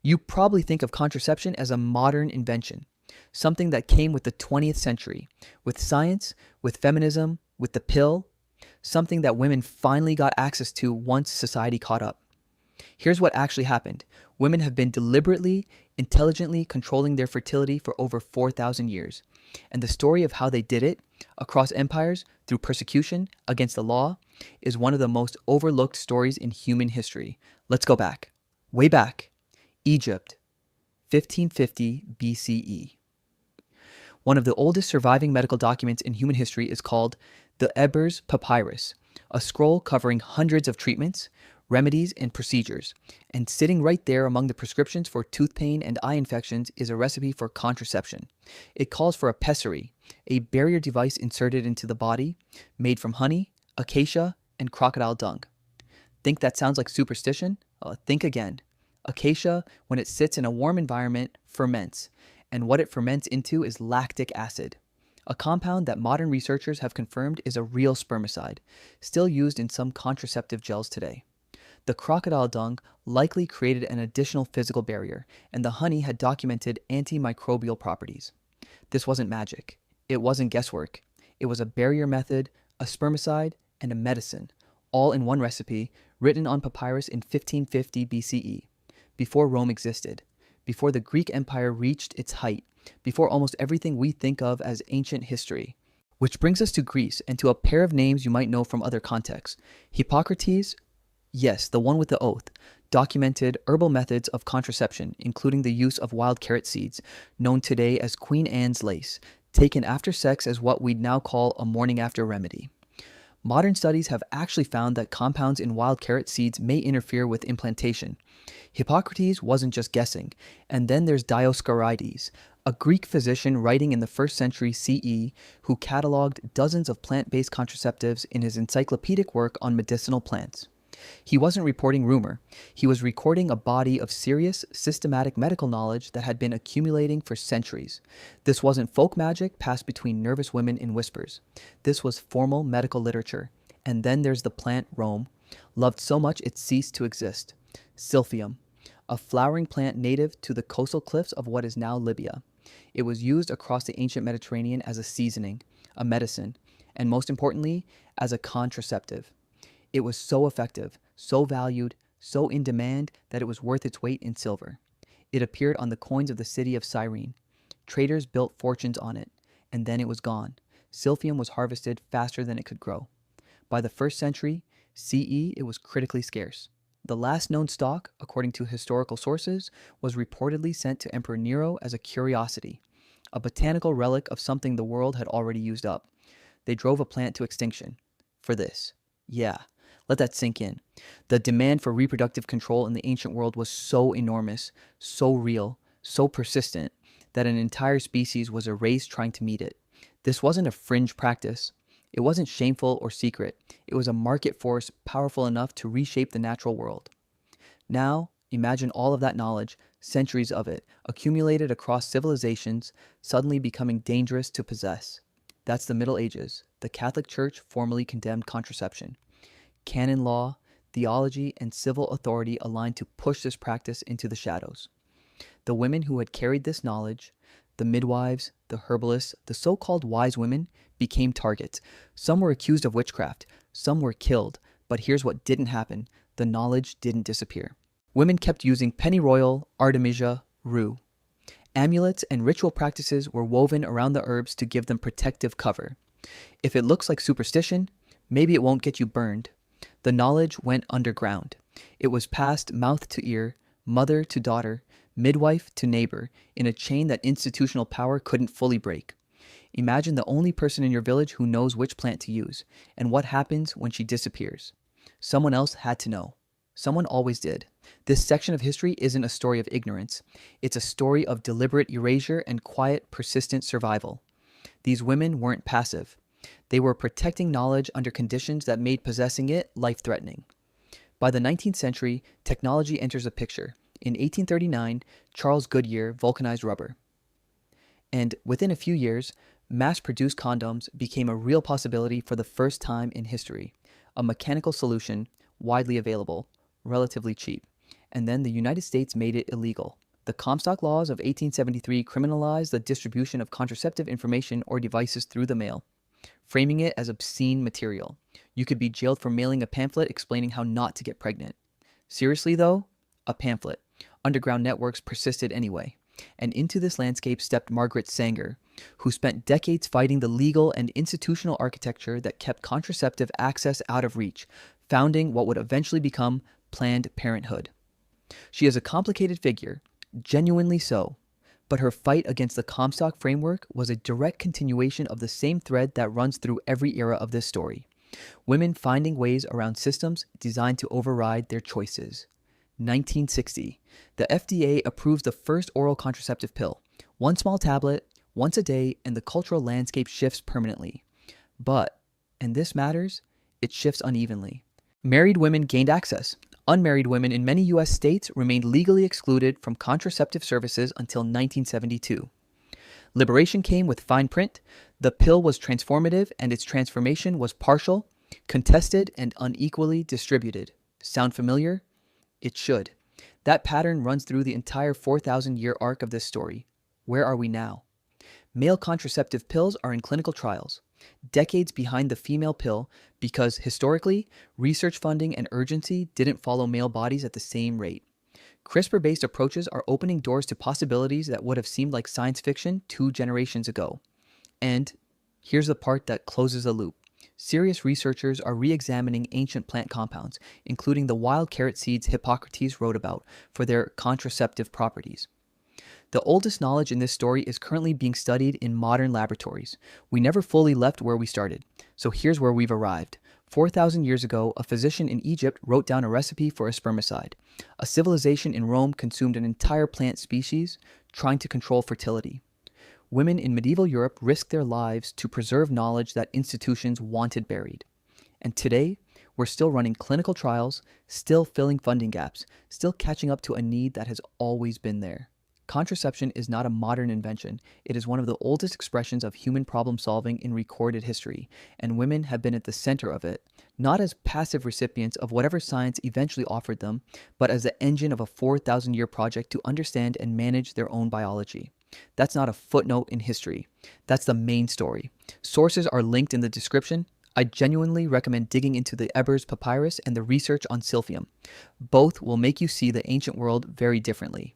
You probably think of contraception as a modern invention, something that came with the 20th century, with science, with feminism, with the pill, something that women finally got access to once society caught up. Here's what actually happened. Women have been deliberately, intelligently controlling their fertility for over 4,000 years. And the story of how they did it, across empires, through persecution, against the law, is one of the most overlooked stories in human history. Let's go back. Way back. Egypt, 1550 BCE. One of the oldest surviving medical documents in human history is called the Ebers Papyrus, a scroll covering hundreds of treatments, remedies, and procedures. And sitting right there among the prescriptions for tooth pain and eye infections is a recipe for contraception. It calls for a pessary, a barrier device inserted into the body, made from honey, acacia, and crocodile dung. Think that sounds like superstition? Think again. Acacia, when it sits in a warm environment, ferments, and what it ferments into is lactic acid, a compound that modern researchers have confirmed is a real spermicide, still used in some contraceptive gels today. The crocodile dung likely created an additional physical barrier, and the honey had documented antimicrobial properties. This wasn't magic. It wasn't guesswork. It was a barrier method, a spermicide, and a medicine, all in one recipe, written on papyrus in 1550 BCE, before Rome existed, before the Greek Empire reached its height, before almost everything we think of as ancient history. Which brings us to Greece and to a pair of names you might know from other contexts. Hippocrates, yes, the one with the oath, documented herbal methods of contraception, including the use of wild carrot seeds, known today as Queen Anne's lace, taken after sex as what we'd now call a morning after remedy. Modern studies have actually found that compounds in wild carrot seeds may interfere with implantation. Hippocrates wasn't just guessing. And then there's Dioscorides, a Greek physician writing in the 1st century CE who cataloged dozens of plant-based contraceptives in his encyclopedic work on medicinal plants. He wasn't reporting rumor. He was recording a body of serious, systematic medical knowledge that had been accumulating for centuries. This wasn't folk magic passed between nervous women in whispers. This was formal medical literature. And then there's the plant Rome, loved so much it ceased to exist. Silphium, a flowering plant native to the coastal cliffs of what is now Libya. It was used across the ancient Mediterranean as a seasoning, a medicine, and most importantly, as a contraceptive. It was so effective, so valued, so in demand that it was worth its weight in silver. It appeared on the coins of the city of Cyrene. Traders built fortunes on it, and then it was gone. Silphium was harvested faster than it could grow. By the 1st century CE, it was critically scarce. The last known stock, according to historical sources, was reportedly sent to Emperor Nero as a curiosity, a botanical relic of something the world had already used up. They drove a plant to extinction. For this. Yeah. Let that sink in. The demand for reproductive control in the ancient world was so enormous, so real, so persistent, that an entire species was erased trying to meet it. This wasn't a fringe practice. It wasn't shameful or secret. It was a market force powerful enough to reshape the natural world. Now, imagine all of that knowledge, centuries of it, accumulated across civilizations, suddenly becoming dangerous to possess. That's the Middle Ages. The Catholic Church formally condemned contraception. Canon law, theology, and civil authority aligned to push this practice into the shadows. The women who had carried this knowledge, the midwives, the herbalists, the so-called wise women, became targets. Some were accused of witchcraft, some were killed, but here's what didn't happen. The knowledge didn't disappear. Women kept using pennyroyal, artemisia, rue. Amulets and ritual practices were woven around the herbs to give them protective cover. If it looks like superstition, maybe it won't get you burned. The knowledge went underground. It was passed mouth to ear, mother to daughter, midwife to neighbor, in a chain that institutional power couldn't fully break. Imagine the only person in your village who knows which plant to use, and what happens when she disappears. Someone else had to know. Someone always did. This section of history isn't a story of ignorance. It's a story of deliberate erasure and quiet, persistent survival. These women weren't passive. They were protecting knowledge under conditions that made possessing it life-threatening. By the 19th century, technology enters the picture. In 1839, Charles Goodyear vulcanized rubber. And within a few years, mass-produced condoms became a real possibility for the first time in history. A mechanical solution, widely available, relatively cheap. and then the United States made it illegal. The Comstock Laws of 1873 criminalized the distribution of contraceptive information or devices through the mail, framing it as obscene material. You could be jailed for mailing a pamphlet explaining how not to get pregnant. Seriously though, a pamphlet. Underground networks persisted anyway. And into this landscape stepped Margaret Sanger, who spent decades fighting the legal and institutional architecture that kept contraceptive access out of reach, founding what would eventually become Planned Parenthood. She is a complicated figure, genuinely so, but her fight against the Comstock framework was a direct continuation of the same thread that runs through every era of this story. Women finding ways around systems designed to override their choices. 1960, the FDA approves the first oral contraceptive pill. One small tablet, once a day, and the cultural landscape shifts permanently. But, and this matters, it shifts unevenly. Married women gained access. Unmarried women in many U.S. states remained legally excluded from contraceptive services until 1972. Liberation came with fine print. The pill was transformative, and its transformation was partial, contested, and unequally distributed. Sound familiar? It should. That pattern runs through the entire 4,000-year arc of this story. Where are we now? Male contraceptive pills are in clinical trials, decades behind the female pill because, historically, research funding and urgency didn't follow male bodies at the same rate. CRISPR-based approaches are opening doors to possibilities that would have seemed like science fiction 2 generations ago. And here's the part that closes the loop. Serious researchers are re-examining ancient plant compounds, including the wild carrot seeds Hippocrates wrote about for their contraceptive properties. The oldest knowledge in this story is currently being studied in modern laboratories. We never fully left where we started, so here's where we've arrived. 4,000 years ago, a physician in Egypt wrote down a recipe for a spermicide. A civilization in Rome consumed an entire plant species, trying to control fertility. Women in medieval Europe risked their lives to preserve knowledge that institutions wanted buried. And today, we're still running clinical trials, still filling funding gaps, still catching up to a need that has always been there. Contraception is not a modern invention. It is one of the oldest expressions of human problem solving in recorded history, and women have been at the center of it, not as passive recipients of whatever science eventually offered them, but as the engine of a 4,000-year project to understand and manage their own biology. That's not a footnote in history. That's the main story. Sources are linked in the description. I genuinely recommend digging into the Ebers papyrus and the research on silphium. Both will make you see the ancient world very differently.